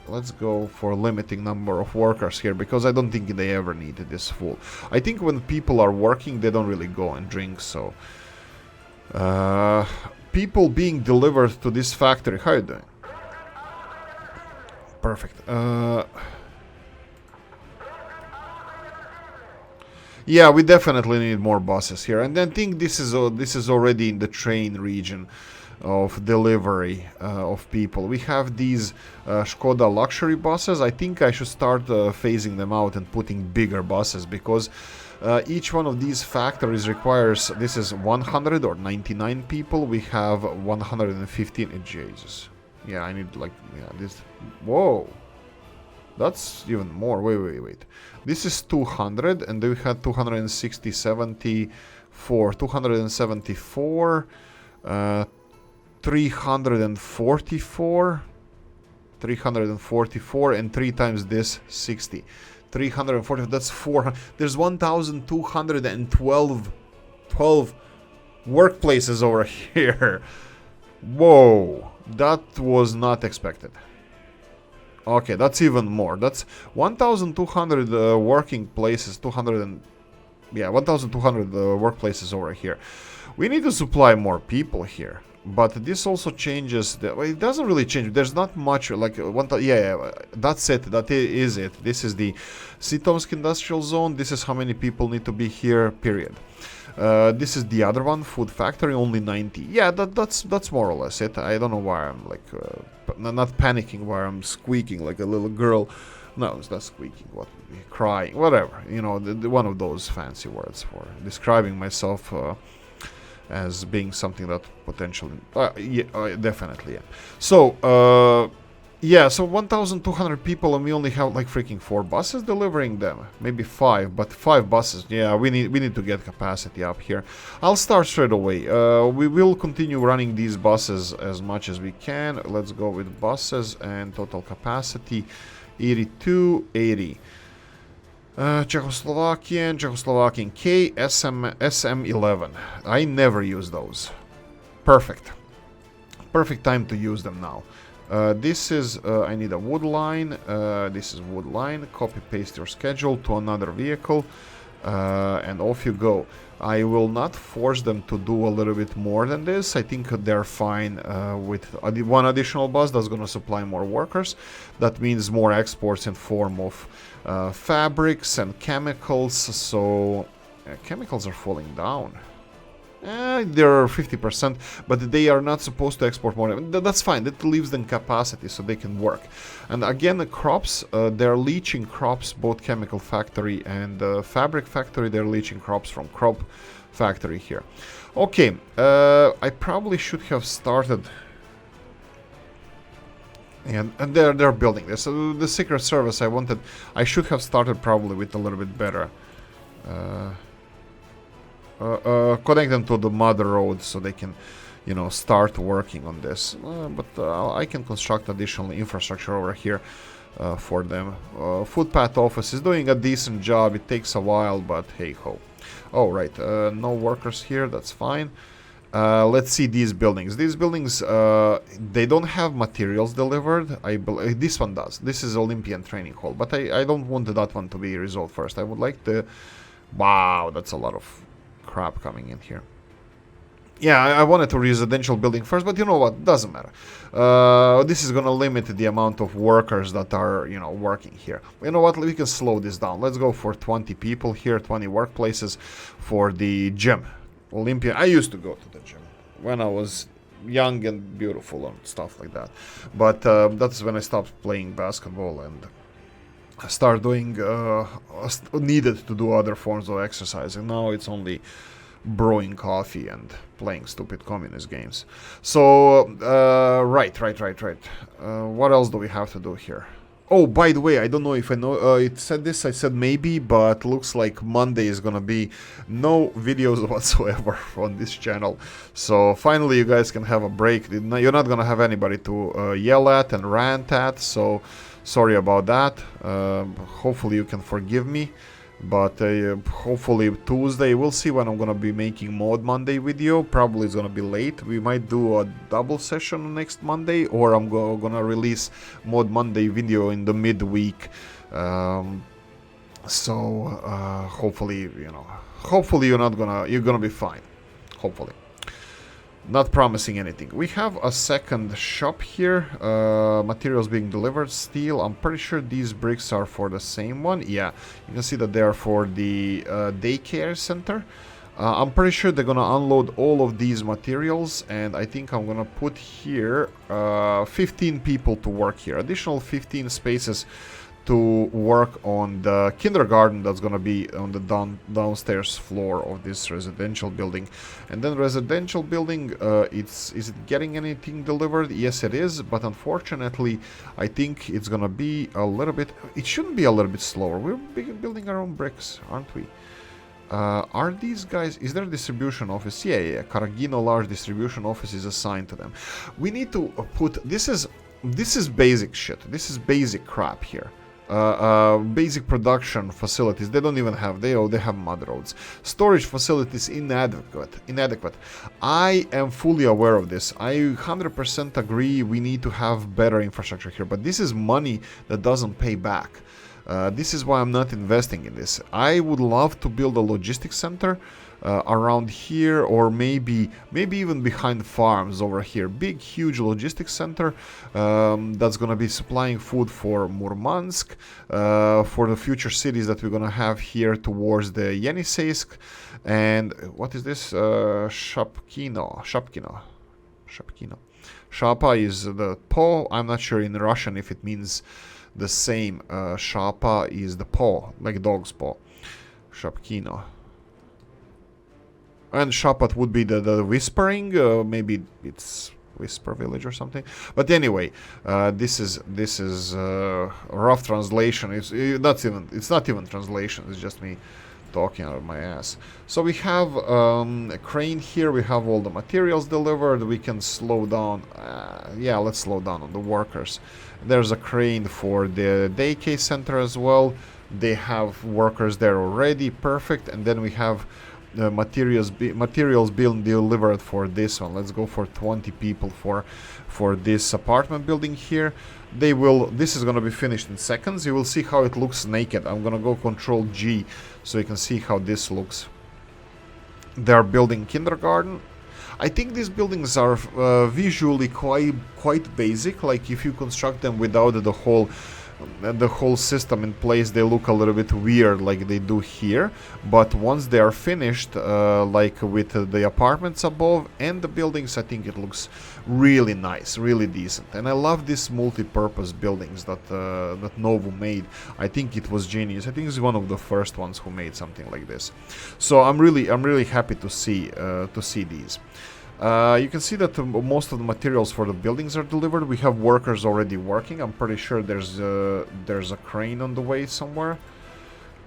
let's go for limiting number of workers here, because I don't think they ever need this full. I think when people are working, they don't really go and drink. So people being delivered to this factory. How are you doing? Perfect. Yeah, we definitely need more buses here, and I think this is already in the train region of delivery of people. We have these Skoda luxury buses. I think I should start phasing them out and putting bigger buses, because each one of these factories requires, this is 100 or 99 people. We have 115. Jesus. Yeah, I need like, yeah, this. Whoa. That's even more. Wait. This is 200, and then we had 260, 74, 274, 344, 344, and 3 times this, 60. 340, that's 400. There's 1,212 workplaces over here. Whoa, that was not expected. Okay, that's even more. That's 1,200 working places, 1,200 workplaces over here. We need to supply more people here, but this also changes the, well, it doesn't really change. There's not much, like, yeah, that's it. That is it. This is the Sitomsk industrial zone. This is how many people need to be here, period. This is the other one, food factory, only 90. Yeah, that's more or less it. I don't know why I'm like not panicking, why I'm squeaking like a little girl. No, it's not squeaking. What? Crying, whatever. You know, one of those fancy words for describing myself as being something that potentially, definitely, yeah. So, yeah, so 1,200 people, and we only have like freaking 4 buses delivering them. Maybe 5, but 5 buses. Yeah, we need to get capacity up here. I'll start straight away. We will continue running these buses as much as we can. Let's go with buses and total capacity 82, 80. Czechoslovakian K, SM11. I never use those. Perfect time to use them now. This is, I need a wood line. This is wood line. Copy paste your schedule to another vehicle. and off you go. I will not force them to do a little bit more than this. I think they're fine with one additional bus that's going to supply more workers. That means more exports in form of fabrics and chemicals. So chemicals are falling down. They're 50%, but they are not supposed to export more. That's fine. That leaves them capacity so they can work. And again, the crops, they're leaching crops, both chemical factory and fabric factory. They're leaching crops from crop factory here. Okay, I probably should have started. And they're building this. The Secret Service, I should have started probably with a little bit better. Connect them to the mother road so they can, you know, start working on this. But I can construct additional infrastructure over here for them. Footpath office is doing a decent job. It takes a while, but hey ho. Oh, right. No workers here. That's fine. Let's see these buildings. These buildings, they don't have materials delivered. I believe this one does. This is Olympian Training Hall, but I don't want that one to be resolved first. I would like the... Wow, that's a lot of crap coming in here. Yeah, I wanted a residential building first, but you know what? Doesn't matter. This is gonna limit the amount of workers that are, you know, working here. You know what? We can slow this down. Let's go for 20 people here, 20 workplaces for the gym. Olympia. I used to go to the gym when I was young and beautiful and stuff like that. But that's when I stopped playing basketball and start doing needed to do other forms of exercise, and now it's only brewing coffee and playing stupid communist games. So right. What else do we have to do here? Oh, by the way, I don't know if I know it said this. I said maybe, but looks like Monday is gonna be no videos whatsoever on this channel. So finally you guys can have a break. You're not gonna have anybody to yell at and rant at, so sorry about that. Hopefully you can forgive me, but hopefully Tuesday, we'll see when I'm gonna be making Mod Monday video. Probably it's gonna be late. We might do a double session next Monday, or I'm gonna release Mod Monday video in the midweek. Hopefully, you know, hopefully you're gonna be fine. Hopefully. Not promising anything. We have a second shop here. Materials being delivered. Steel. I'm pretty sure these bricks are for the same one. Yeah, you can see that they are for the daycare center. I'm pretty sure they're gonna unload all of these materials, and I think I'm gonna put here 15 people to work here. Additional 15 spaces to work on the kindergarten that's gonna be on the downstairs floor of this residential building. And then residential building, is it getting anything delivered? Yes, it is, but unfortunately I think it's gonna be a little bit, it shouldn't be a little bit slower. We're building our own bricks, aren't we? Are these guys, is there a distribution office? Yeah, Caragino large distribution office is assigned to them. We need to put, this is basic shit, this is basic crap here. Basic production facilities, they don't even have, they have mud roads. Storage facilities inadequate. I am fully aware of this. I 100% agree we need to have better infrastructure here, but this is money that doesn't pay back. This is why I'm not investing in this. I would love to build a logistics center around here, or maybe even behind farms over here. Big, huge logistics center that's gonna be supplying food for Murmansk, for the future cities that we're gonna have here towards the Yeniseisk. And what is this? Shapkino. Shapa is the Po. I'm not sure in Russian if it means the same. Shapa is the paw, like dog's paw. Shapkino. And Shapat would be the whispering. Maybe it's Whisper Village or something. But anyway, this is a rough translation. It's not even translation. It's just me talking out of my ass. So we have a crane here. We have all the materials delivered. We can slow down. Yeah, let's slow down on the workers. There's a crane for the daycare center as well. They have workers there already. Perfect. And then we have materials being delivered for this one. Let's go for 20 people for this apartment building here. This is gonna be finished in seconds. You will see how it looks naked. I'm gonna go Control G so you can see how this looks. They are building kindergarten. I think these buildings are visually quite basic. Like if you construct them without the whole system in place, they look a little bit weird like they do here. But once they are finished, like with the apartments above and the buildings, I think it looks really nice, really decent. And I love these multi-purpose buildings that Novo made. I think it was genius. I think it's one of the first ones who made something like this. So I'm really happy to see these. You can see that most of the materials for the buildings are delivered. We have workers already working. I'm pretty sure there's a crane on the way somewhere.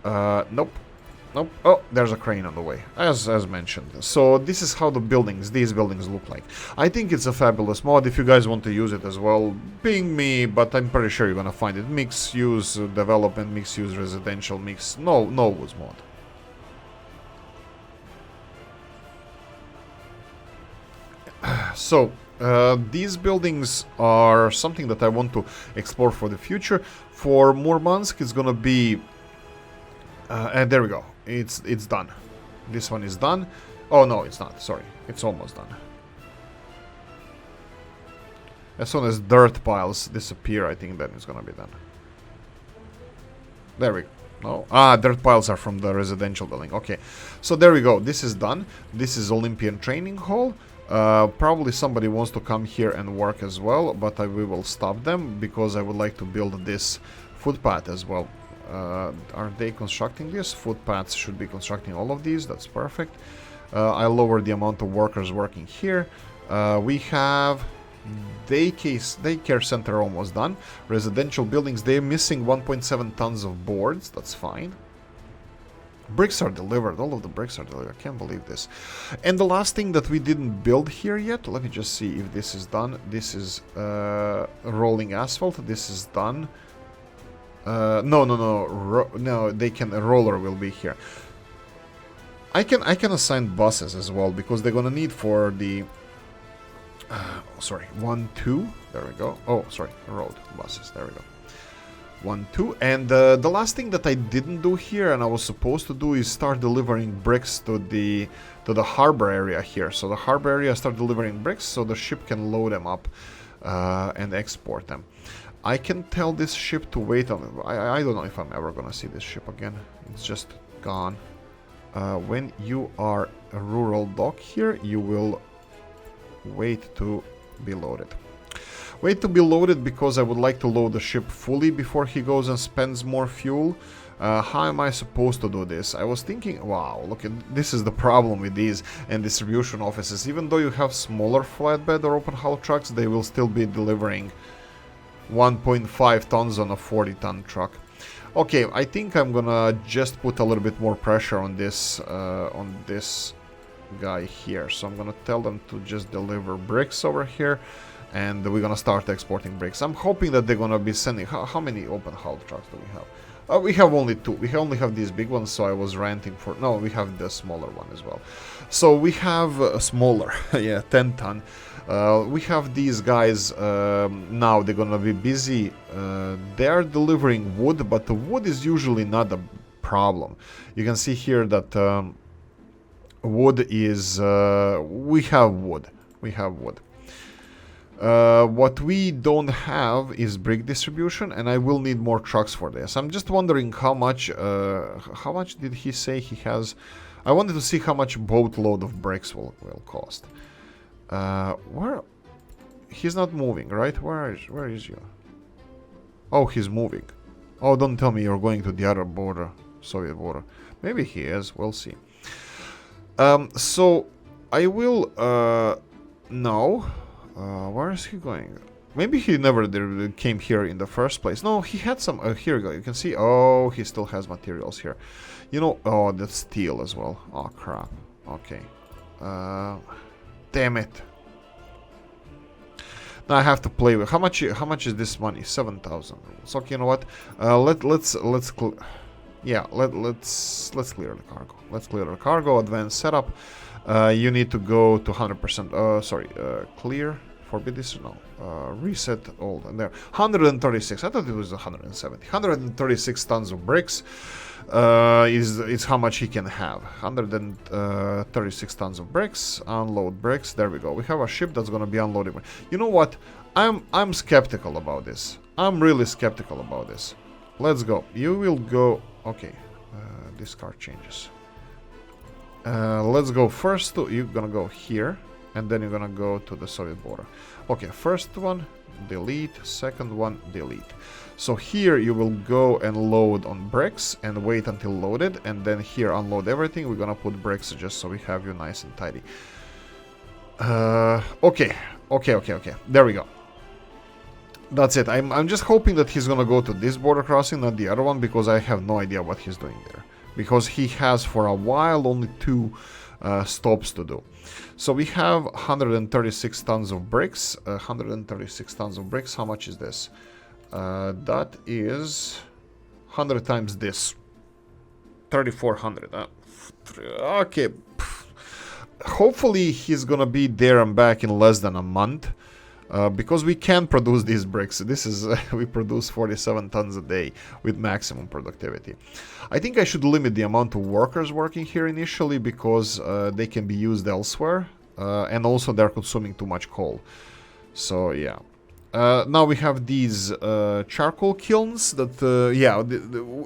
Nope. Oh, there's a crane on the way, as mentioned. So this is how these buildings look like. I think it's a fabulous mod. If you guys want to use it as well, ping me, but I'm pretty sure you're gonna find it. Mixed use development, mixed use residential, Novo's mod. So, these buildings are something that I want to explore for the future. For Murmansk, it's gonna be... and there we go. It's done. This one is done. Oh, no, it's not. Sorry. It's almost done. As soon as dirt piles disappear, I think then it's gonna be done. There we go. No? Ah, dirt piles are from the residential building. Okay. So there we go. This is done. This is Olympian Training Hall. Probably somebody wants to come here and work as well, but we will stop them because I would like to build this footpath as well. Are they constructing this? Footpaths should be constructing all of these. That's perfect. I lowered the amount of workers working here. We have daycare center almost done. Residential buildings, they're missing 1.7 tons of boards. That's fine. Bricks are delivered. All of the bricks are delivered. I can't believe this. And the last thing that we didn't build here yet, let me just see if this is done. This is rolling asphalt. This is done. No. A roller will be here. I can assign buses as well because they're gonna need for the. Sorry, 1, 2. There we go. Oh, sorry, road buses. There we go. 1, 2, and the last thing that I didn't do here, and I was supposed to do, is start delivering bricks to the harbor area here. So the harbor area start delivering bricks, so the ship can load them up and export them. I can tell this ship to wait on. I don't know if I'm ever gonna see this ship again. It's just gone. When you are a rural dock here, you will wait to be loaded. Wait to be loaded because I would like to load the ship fully before he goes and spends more fuel. How am I supposed to do this? I was thinking, wow, look, this is the problem with these and distribution offices. Even though you have smaller flatbed or open hull trucks, they will still be delivering 1.5 tons on a 40-ton truck. Okay, I think I'm gonna just put a little bit more pressure on this guy here. So I'm gonna tell them to just deliver bricks over here. And we're gonna start exporting bricks. I'm hoping that they're gonna be sending... How many open hull trucks do we have? We have only 2. We only have these big ones, so I was ranting for... No, we have the smaller one as well. So we have a smaller, yeah, 10 ton. We have these guys, now they're gonna be busy. They are delivering wood, but the wood is usually not a problem. You can see here that wood is... we have wood. We have wood. What we don't have is brick distribution, and I will need more trucks for this. I'm just wondering how much did he say he has? I wanted to see how much boatload of bricks will cost. Where? He's not moving, right? Where is you? Oh, he's moving. Oh, don't tell me you're going to the other border, Soviet border. Maybe he is. We'll see. So I will. No. Where is he going? Maybe he never came here in the first place. No, he had some... here we go. You can see... Oh, he still has materials here. You know... Oh, that's steel as well. Oh, crap. Okay. Damn it. Now I have to play with... How much is this money? 7,000. So, okay, you know what? Let's... Yeah, let's clear the cargo. Let's clear the cargo. Advanced setup. You need to go to 100%. Sorry, clear. Forbid this? No. Reset all. And there. 136. I thought it was 170. 136 tons of bricks is how much he can have. 136 tons of bricks. Unload bricks. There we go. We have a ship that's gonna be unloading. You know what? I'm skeptical about this. I'm really skeptical about this. Let's go. You will go. Okay. Discard changes. Let's go first to. You're gonna go here. And then you're gonna go to the Soviet border. Okay, first one, delete. Second one, delete. So here you will go and load on bricks and wait until loaded. And then here unload everything. We're gonna put bricks just so we have you nice and tidy. Okay. There we go. That's it. I'm just hoping that he's gonna go to this border crossing, not the other one, because I have no idea what he's doing there. Because he has for a while only 2 stops to do. So we have 136 tons of bricks. 136 tons of bricks. How much is this? That is 100 times this. 3,400. Okay. Hopefully he's gonna be there and back in less than a month. Because we can produce these bricks. This is we produce 47 tons a day with maximum productivity. I think I should limit the amount of workers working here initially because they can be used elsewhere, and also they're consuming too much coal. So yeah. Now we have these charcoal kilns that yeah,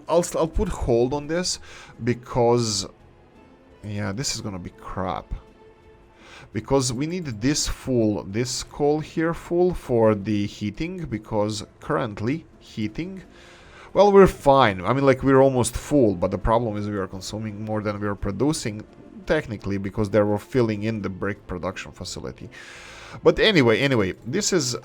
I'll put hold on this because yeah, this is gonna be crap. Because we need this coal here full for the heating, because currently heating, well, we're fine. I mean, like, we're almost full, but the problem is we are consuming more than we are producing, technically, because they were filling in the brick production facility. But anyway, this is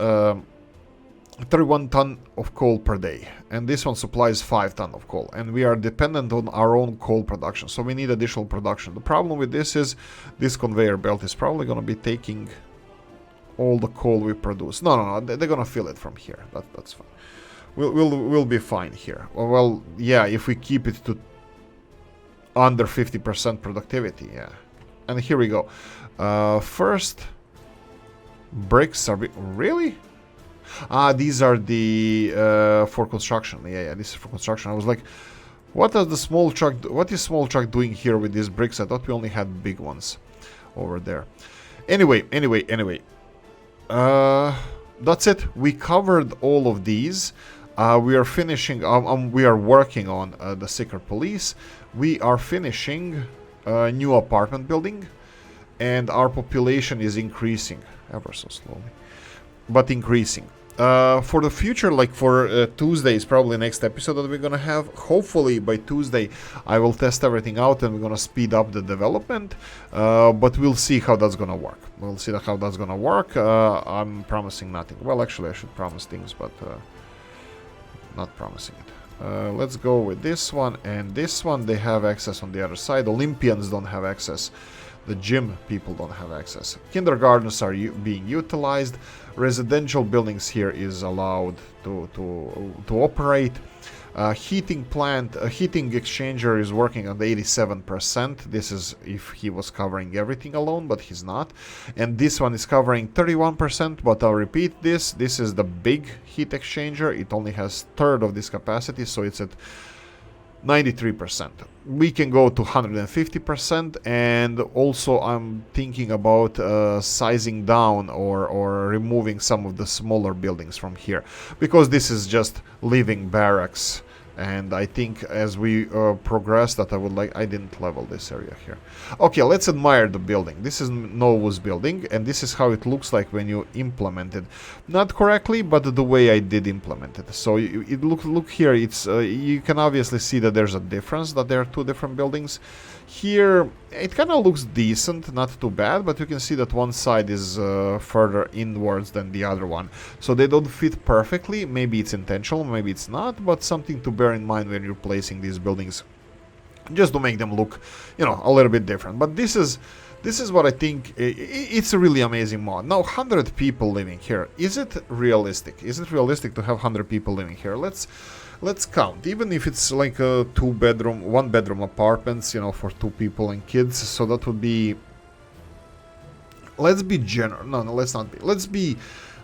31 ton of coal per day, and this one supplies 5 ton of coal, and we are dependent on our own coal production, so we need additional production. The problem with this is this conveyor belt is probably going to be taking all the coal we produce. No, they're going to fill it from here. That's fine. We'll be fine here. Well, yeah, if we keep it to under 50% productivity, yeah. And here we go. First, bricks are really. These are the for construction. Yeah, this is for construction. I was like, what does the small truck do? What is small truck doing here with these bricks? I thought we only had big ones over there. Anyway. That's it. We covered all of these. We are finishing. We are working on the secret police. We are finishing a new apartment building, and our population is increasing ever so slowly, but increasing. For the future, like for Tuesday is probably the next episode that we're gonna have. Hopefully by Tuesday I will test everything out and we're gonna speed up the development, but we'll see how that's gonna work. I'm promising nothing. Well, actually I should promise things, but not promising it. Let's go with this one and this one. They have access on the other side. Olympians don't have access. The gym people don't have access. Kindergartens are being utilized. Residential buildings here is allowed to operate. Heating plant, heating exchanger is working on 87%. This is if he was covering everything alone, but he's not. And this one is covering 31%, but I'll repeat this. This is the big heat exchanger. It only has third of this capacity, so it's at 93%. We can go to 150%, and also I'm thinking about sizing down or removing some of the smaller buildings from here, because this is just living barracks. And I think as we progress that I didn't level this area here. Okay, let's admire the building. This is Novu's building, and this is how it looks like when you implement it. Not correctly, but the way I did implement it. So look here, it's you can obviously see that there's a difference, that there are two different buildings. Here, it kind of looks decent, not too bad, but you can see that one side is further inwards than the other one. So they don't fit perfectly. Maybe it's intentional, maybe it's not, but something to bear in mind when you're placing these buildings, just to make them look, a little bit different. But this is what I think. It's a really amazing mod. Now, 100 people living here. Is it realistic? Is it realistic to have 100 people living here? Let's Let's count, even if it's like a 2-bedroom, 1-bedroom apartments, you know, for 2 people and kids. So that would be, let's be general. No, let's not be. Let's be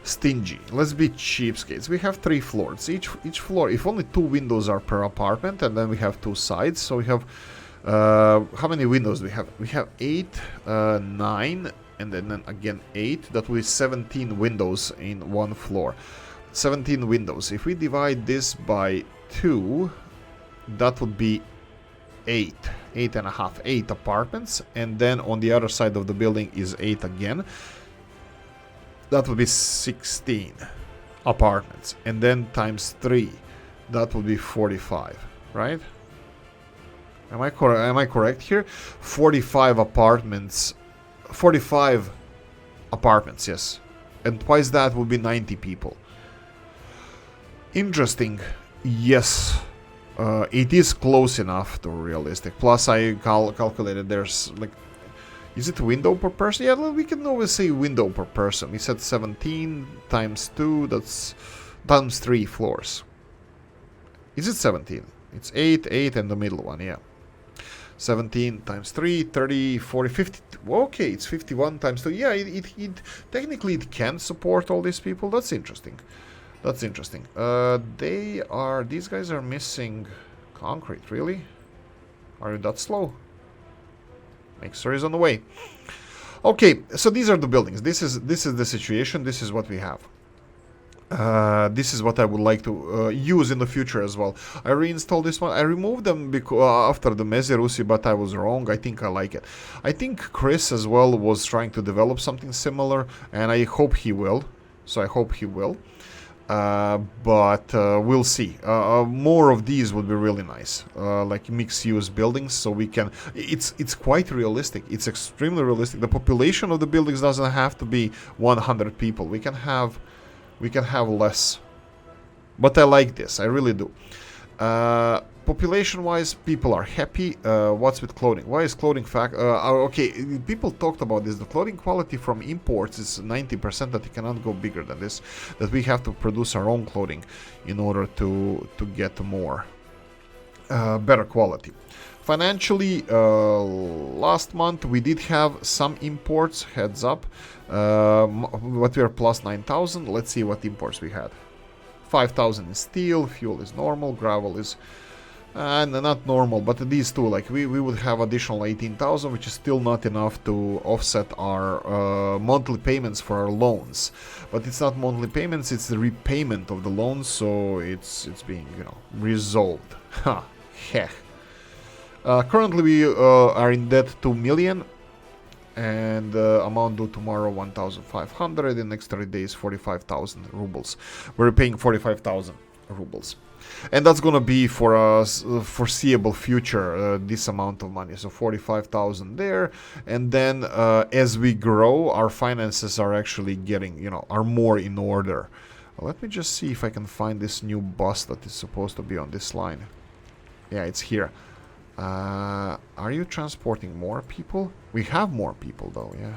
stingy. Let's be cheapskates. We have 3 floors. Each floor, if only 2 windows are per apartment, and then we have 2 sides. So we have, how many windows do we have? We have 8, 9, and then again 8. That will be 17 windows in 1 floor. 17 windows. If we divide this by 2, that would be 8 and a half, 8 apartments, and then on the other side of the building is 8 again. That would be 16 apartments, and then times 3, that would be 45, right? Am I correct here? 45 apartments, 45 apartments, yes, and twice that would be 90 people. Interesting. Yes, it is close enough to realistic. Plus, I calculated there's like, is it window per person? Yeah, we can always say window per person. We said 17 times 2, that's times 3 floors. Is it 17? It's 8, 8, and the middle one, yeah. 17 times 3, 30, 40, 50. Okay, it's 51 times 2. Yeah, it technically it can support all these people. That's interesting. That's interesting. These guys are missing concrete, really? Are you that slow? Mixer is on the way. Okay, so these are the buildings. This is the situation. This is what we have. This is what I would like to use in the future as well. I reinstalled this one. I removed them because after the Mezerusi, but I was wrong. I think I like it. I think Chris as well was trying to develop something similar, and I hope he will. So I hope he will. But we'll see. More of these would be really nice, like mixed-use buildings, so we can. It's quite realistic. It's extremely realistic. The population of the buildings doesn't have to be 100 people. We can have less. But I like this. I really do. Population-wise, people are happy. What's with clothing? Why is clothing okay, people talked about this. The clothing quality from imports is 90%, that it cannot go bigger than this. That we have to produce our own clothing in order to get more better quality. Financially, last month we did have some imports. Heads up, what we are plus 9,000. Let's see what imports we had. 5,000 is steel. Fuel is normal. Gravel is. Not normal, but these two, like we would have additional 18,000, which is still not enough to offset our monthly payments for our loans. But it's not monthly payments; it's the repayment of the loans, so it's being, you know, resolved. Ha, heh. Currently, we are in debt 2 million, and amount due tomorrow 1,500. In the next 30 days, 45,000 rubles. We're paying 45,000 rubles. And that's gonna be for a foreseeable future, this amount of money. So 45,000 there, and then as we grow, our finances are actually getting, you know, are more in order. Let me just see if I can find this new bus that is supposed to be on this line. Yeah, it's here. Are you transporting more people? We have more people though, yeah.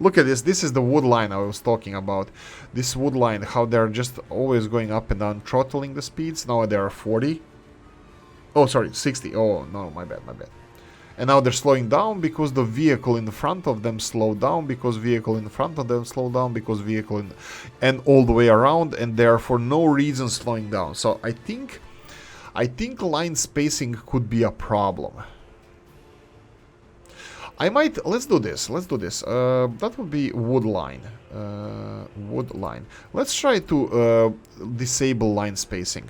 Look at this. This is the wood line I was talking about. This wood line, how they're just always going up and down, throttling the speeds. Now they are 40. Oh, sorry, 60. Oh, no, my bad, my bad. And now they're slowing down because the vehicle in front of them slowed down, because vehicle in front of them slowed down, because vehicle in... and all the way around, and they are for no reason slowing down. So I think line spacing could be a problem. I might, let's do this, that would be wood line, Let's try to disable line spacing.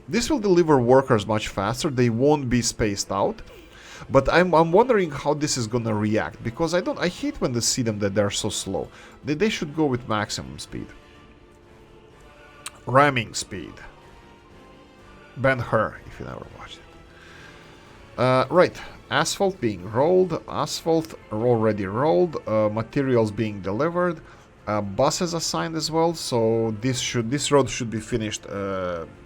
This will deliver workers much faster, they won't be spaced out, but I'm wondering how this is gonna react, because I hate when they see them that they're so slow. They should go with maximum speed. Ramming speed. Ben-Hur, if you never watched it. Right. Asphalt being rolled, asphalt already rolled, materials being delivered, buses assigned as well, so this road should be finished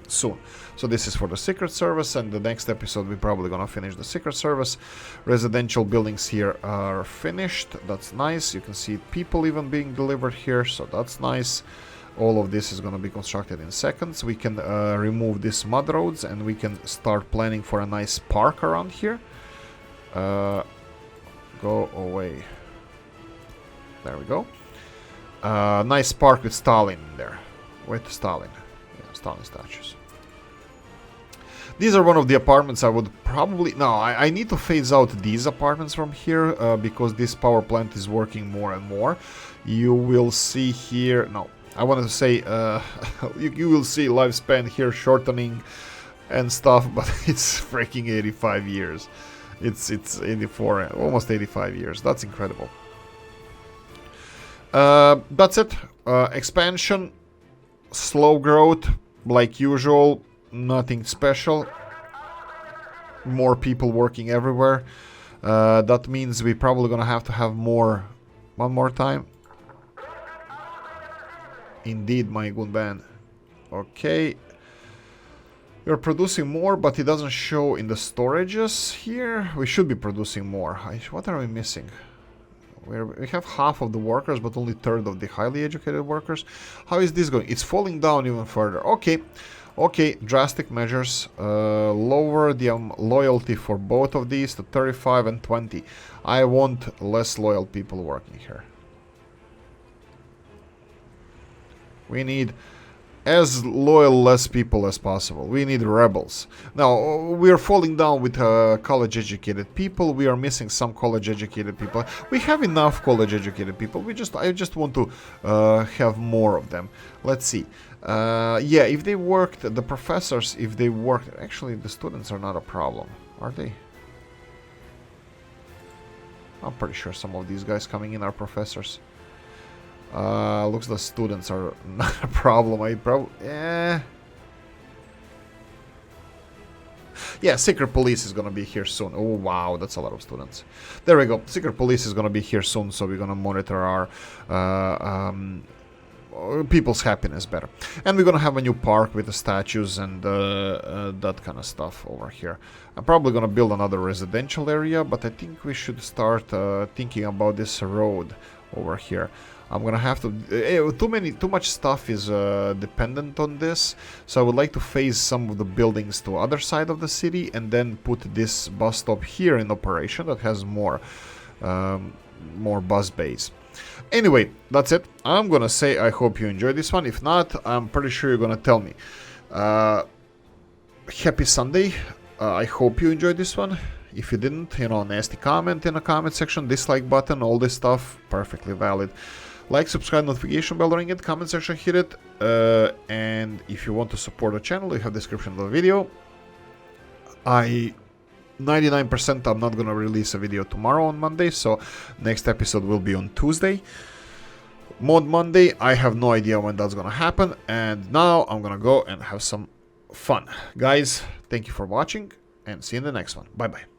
soon. So this is for the Secret Service, and the next episode we're probably gonna finish the Secret Service. Residential buildings here are finished, that's nice. You can see people even being delivered here, so that's nice. All of this is going to be constructed in seconds. We can remove these mud roads and we can start planning for a nice park around here. Go away. There we go. Nice park with Stalin in there. With Stalin. Yeah, Stalin statues. These are one of the apartments I would probably... No, I need to phase out these apartments from here because this power plant is working more and more. You will see here... No, I wanted to say you will see lifespan here shortening and stuff, but it's freaking 85 years. It's 84, almost 85 years. That's incredible. That's it. Expansion, slow growth, like usual. Nothing special. More people working everywhere. That means we're probably gonna have to have more. One more time. Indeed, my good man. Okay. We're producing more, but it doesn't show in the storages here. We should be producing more. What are we missing? We have half of the workers, but only third of the highly educated workers. How is this going? It's falling down even further. Okay. Okay, drastic measures. Lower the loyalty for both of these to 35 and 20. I want less loyal people working here. We need as loyal less people as possible. We need rebels. Now, we are falling down with college-educated people. We are missing some college-educated people. We have enough college-educated people. I just want to have more of them. Let's see. Yeah, if they worked, the professors, if they worked... Actually, the students are not a problem, are they? I'm pretty sure some of these guys coming in are professors. Looks like students are not a problem. Yeah, secret police is gonna be here soon. Oh wow, that's a lot of students. There we go. Secret police is gonna be here soon, so we're gonna monitor our people's happiness better. And we're gonna have a new park with the statues and that kind of stuff over here. I'm probably gonna build another residential area, but I think we should start thinking about this road over here. I'm gonna have to... too much stuff is dependent on this, so I would like to phase some of the buildings to other side of the city and then put this bus stop here in operation that has more bus bays. Anyway, that's it. I'm gonna say I hope you enjoyed this one. If not, I'm pretty sure you're gonna tell me. Happy Sunday. I hope you enjoyed this one. If you didn't, you know, nasty comment in the comment section, dislike button, all this stuff, perfectly valid. Like, subscribe, notification bell, ring it, comment section, hit it. And if you want to support the channel, you have description of the video. 99% I'm not gonna release a video tomorrow on Monday, so next episode will be on Tuesday. Mod Monday, I have no idea when that's gonna happen, and now I'm gonna go and have some fun. Guys, thank you for watching, and see you in the next one. Bye bye.